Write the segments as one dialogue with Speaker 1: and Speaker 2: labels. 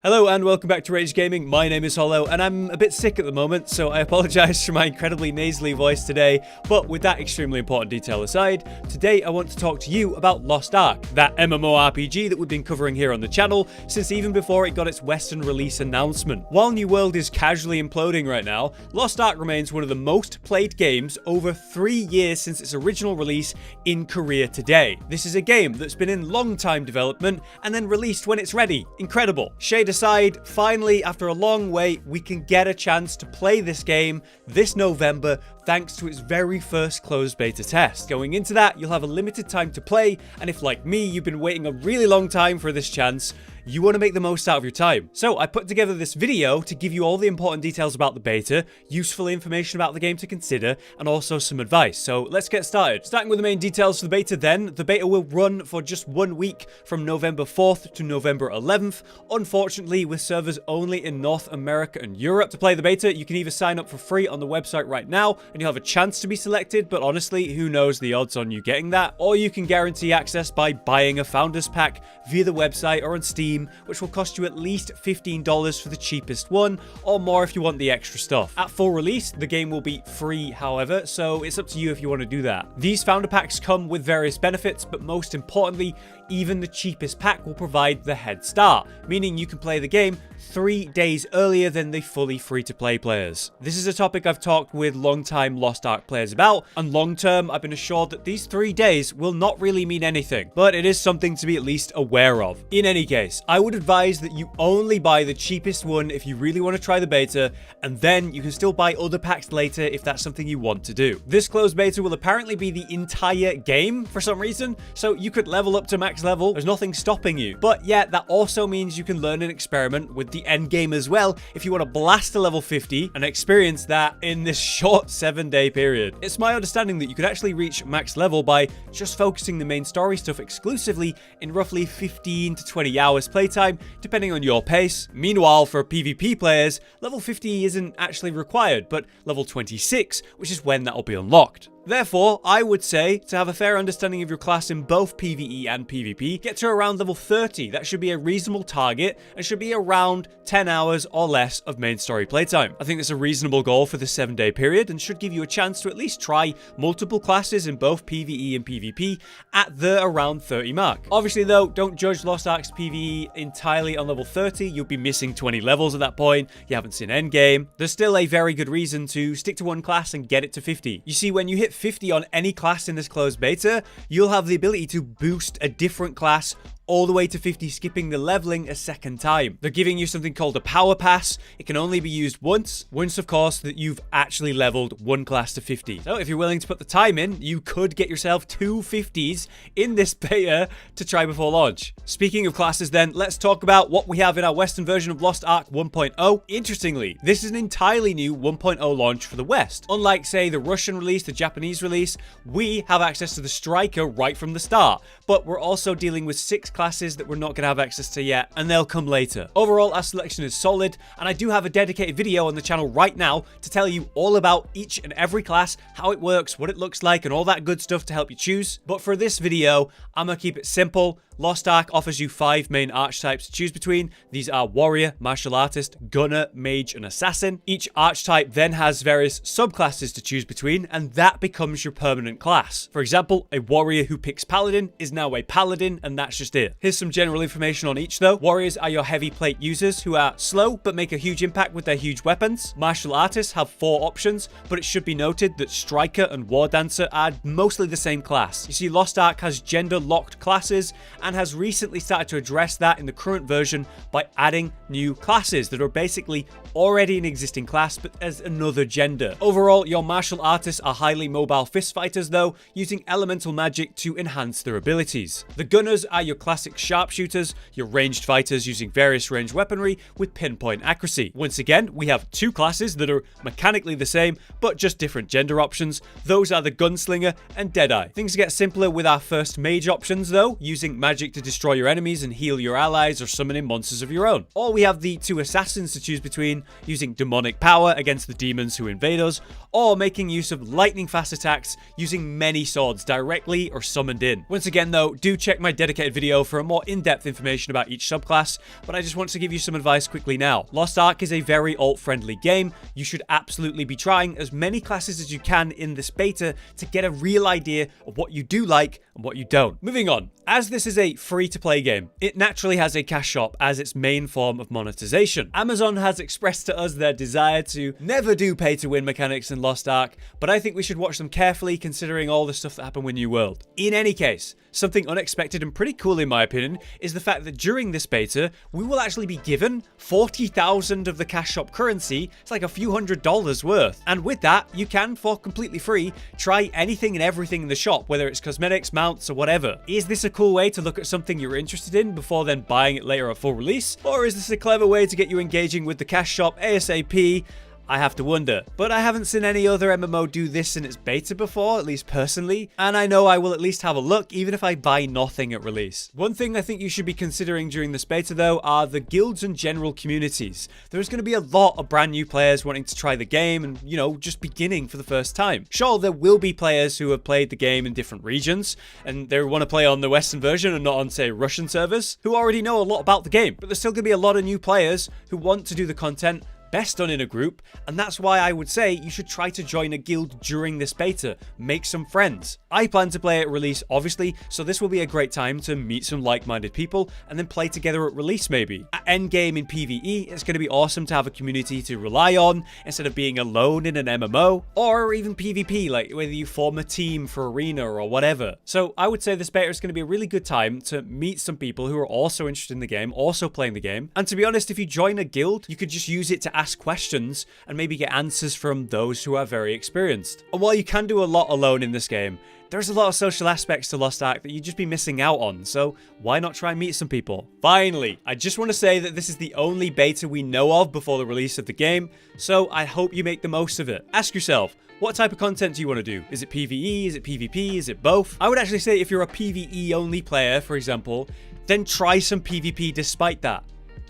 Speaker 1: Hello and welcome back to Rage Gaming. My name is Hollow and I'm a bit sick at the moment, so I apologize for my incredibly nasally voice today. But with that extremely important detail aside, today I want to talk to you about Lost Ark, that MMORPG that we've been covering here on the channel since even before it got its Western release announcement. While New World is casually imploding right now, Lost Ark remains one of the most played games over 3 years since its original release in Korea today. This is a game that's been in long time development and then released when it's ready. Incredible. Shade aside, finally, after a long wait, we can get a chance to play this game this November thanks to its very first closed beta test. Going into that, you'll have a limited time to play, and if like me, you've been waiting a really long time for this chance, you want to make the most out of your time. So I put together this video to give you all the important details about the beta, useful information about the game to consider, and also some advice. So let's get started. Starting with the main details for the beta then, the beta will run for just 1 week from November 4th to November 11th, unfortunately with servers only in North America and Europe. To play the beta, you can either sign up for free on the website right now, and you'll have a chance to be selected, but honestly, who knows the odds on you getting that, or you can guarantee access by buying a Founders Pack via the website or on Steam, which will cost you at least $15 for the cheapest one, or more if you want the extra stuff. At full release, the game will be free, however, so it's up to you if you want to do that. These Founder Packs come with various benefits, but most importantly, even the cheapest pack will provide the head start, meaning you can play the game 3 days earlier than the fully free-to-play players. This is a topic I've talked with long-time Lost Ark players about, and long-term I've been assured that these 3 days will not really mean anything, but it is something to be at least aware of. In any case, I would advise that you only buy the cheapest one if you really want to try the beta, and then you can still buy other packs later if that's something you want to do. This closed beta will apparently be the entire game for some reason, so you could level up to max level. There's nothing stopping you. But yeah, that also means you can learn and experiment with the end game as well if you want to blast to level 50 and experience that in this short 7-day period. It's my understanding that you could actually reach max level by just focusing the main story stuff exclusively in roughly 15 to 20 hours playtime, depending on your pace. Meanwhile, for PvP players, level 50 isn't actually required, but level 26, which is when that will be unlocked. Therefore, I would say, to have a fair understanding of your class in both PvE and PvP, get to around level 30. That should be a reasonable target and should be around 10 hours or less of main story playtime. I think that's a reasonable goal for the 7-day period and should give you a chance to at least try multiple classes in both PvE and PvP at the around 30 mark. Obviously though, don't judge Lost Ark's PvE entirely on level 30. You'll be missing 20 levels at that point. You haven't seen endgame. There's still a very good reason to stick to one class and get it to 50. You see, when you hit 50 on any class in this closed beta, you'll have the ability to boost a different class all the way to 50, skipping the leveling a second time. They're giving you something called a power pass. It can only be used once of course that you've actually leveled one class to 50. So if you're willing to put the time in, you could get yourself 2 50s in this beta to try before launch. Speaking of classes then, let's talk about what we have in our Western version of Lost Ark 1.0. Interestingly, this is an entirely new 1.0 launch for the West. Unlike, say, the Russian release, the Japanese release, we have access to the Striker right from the start, but we're also dealing with 6 classes that we're not going to have access to yet, and they'll come later. Overall, our selection is solid, and I do have a dedicated video on the channel right now to tell you all about each and every class, how it works, what it looks like, and all that good stuff to help you choose. But for this video, I'm going to keep it simple. Lost Ark offers you 5 main archetypes to choose between. These are Warrior, Martial Artist, Gunner, Mage, and Assassin. Each archetype then has various subclasses to choose between, and that becomes your permanent class. For example, a Warrior who picks Paladin is now a Paladin, and that's just it. Here's some general information on each though. Warriors are your heavy plate users who are slow but make a huge impact with their huge weapons. Martial Artists have 4 options, but it should be noted that Striker and War Dancer are mostly the same class. You see, Lost Ark has gender-locked classes, and has recently started to address that in the current version by adding new classes that are basically already an existing class but as another gender. Overall, your martial artists are highly mobile fist fighters though, using elemental magic to enhance their abilities. The gunners are your classic sharpshooters, your ranged fighters using various ranged weaponry with pinpoint accuracy. Once again, we have 2 classes that are mechanically the same but just different gender options. Those are the gunslinger and Deadeye. Things get simpler with our first mage options though, using magic magic to destroy your enemies and heal your allies, or summon in monsters of your own. Or we have the 2 assassins to choose between, using demonic power against the demons who invade us, or making use of lightning fast attacks using many swords directly or summoned in. Once again though, do check my dedicated video for a more in-depth information about each subclass, but I just want to give you some advice quickly now. Lost Ark is a very alt-friendly game. You should absolutely be trying as many classes as you can in this beta to get a real idea of what you do like and what you don't. Moving on, as this is a free-to-play game, it naturally has a cash shop as its main form of monetization. Amazon has expressed to us their desire to never do pay-to-win mechanics in Lost Ark, but I think we should watch them carefully considering all the stuff that happened with New World. In any case, something unexpected and pretty cool in my opinion is the fact that during this beta, we will actually be given 40,000 of the cash shop currency. It's like a few $100s worth. And with that, you can, for completely free, try anything and everything in the shop, whether it's cosmetics, mounts, or whatever. Is this a cool way to look at something you're interested in before then buying it later at full release? Or is this a clever way to get you engaging with the cash shop ASAP? I have to wonder. But I haven't seen any other MMO do this in its beta before, at least personally, and I know I will at least have a look even if I buy nothing at release. One thing I think you should be considering during this beta though are the guilds and general communities. There's going to be a lot of brand new players wanting to try the game and, you know, just beginning for the first time. Sure, there will be players who have played the game in different regions and they want to play on the Western version and not on, say, Russian servers, who already know a lot about the game, but there's still going to be a lot of new players who want to do the content best done in a group, and that's why I would say you should try to join a guild during this beta. Make some friends. I plan to play at release, obviously, so this will be a great time to meet some like-minded people and then play together at release maybe. At endgame in PvE, it's going to be awesome to have a community to rely on instead of being alone in an MMO, or even PvP, like whether you form a team for arena or whatever. So I would say this beta is going to be a really good time to meet some people who are also interested in the game, also playing the game, and to be honest, if you join a guild, you could just use it to ask questions and maybe get answers from those who are very experienced. And while you can do a lot alone in this game, there's a lot of social aspects to Lost Ark that you'd just be missing out on, so why not try and meet some people? Finally, I just want to say that this is the only beta we know of before the release of the game, so I hope you make the most of it. Ask yourself, what type of content do you want to do? Is it PvE? Is it PvP? Is it both? I would actually say if you're a PvE only player, for example, then try some PvP despite that.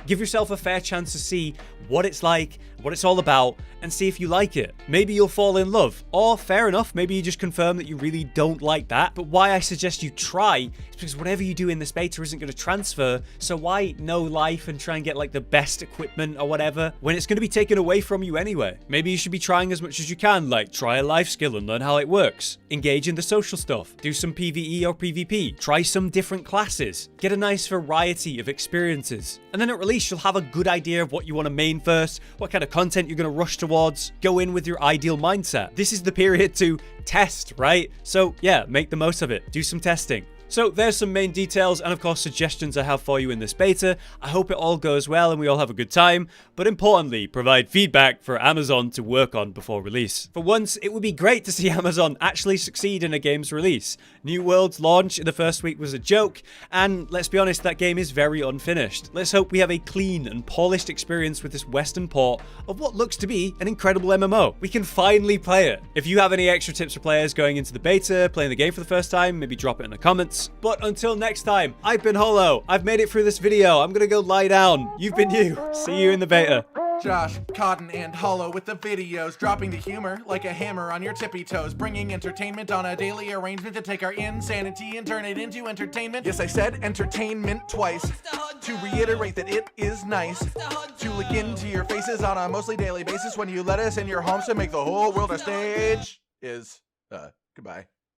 Speaker 1: Give yourself a fair chance to see what it's like, what it's all about, and see if you like it. Maybe you'll fall in love, or fair enough, maybe you just confirm that you really don't like that. But why I suggest you try is because whatever you do in this beta isn't going to transfer, so why know life and try and get like the best equipment or whatever when it's going to be taken away from you anyway? Maybe you should be trying as much as you can, like try a life skill and learn how it works. Engage in the social stuff, do some PvE or PvP, try some different classes, get a nice variety of experiences. And then at release, you'll have a good idea of what you want to main first, what kind of content you're going to rush towards, go in with your ideal mindset. This is the period to test, right? So yeah, make the most of it. Do some testing. So there's some main details and of course suggestions I have for you in this beta. I hope it all goes well and we all have a good time, but importantly, provide feedback for Amazon to work on before release. For once, it would be great to see Amazon actually succeed in a game's release. New World's launch in the first week was a joke, and let's be honest, that game is very unfinished. Let's hope we have a clean and polished experience with this Western port of what looks to be an incredible MMO. We can finally play it. If you have any extra tips for players going into the beta, playing the game for the first time, maybe drop it in the comments. But until next time, I've been Hollow. I've made it through this video. I'm gonna go lie down. You've been you. See you in the beta.
Speaker 2: Josh, Cotton, and Hollow with the videos, dropping the humor like a hammer on your tippy toes, bringing entertainment on a daily arrangement to take our insanity and turn it into entertainment. Yes, I said entertainment twice, to reiterate that it is nice to look into your faces on a mostly daily basis when you let us in your homes to make the whole world a stage. Goodbye.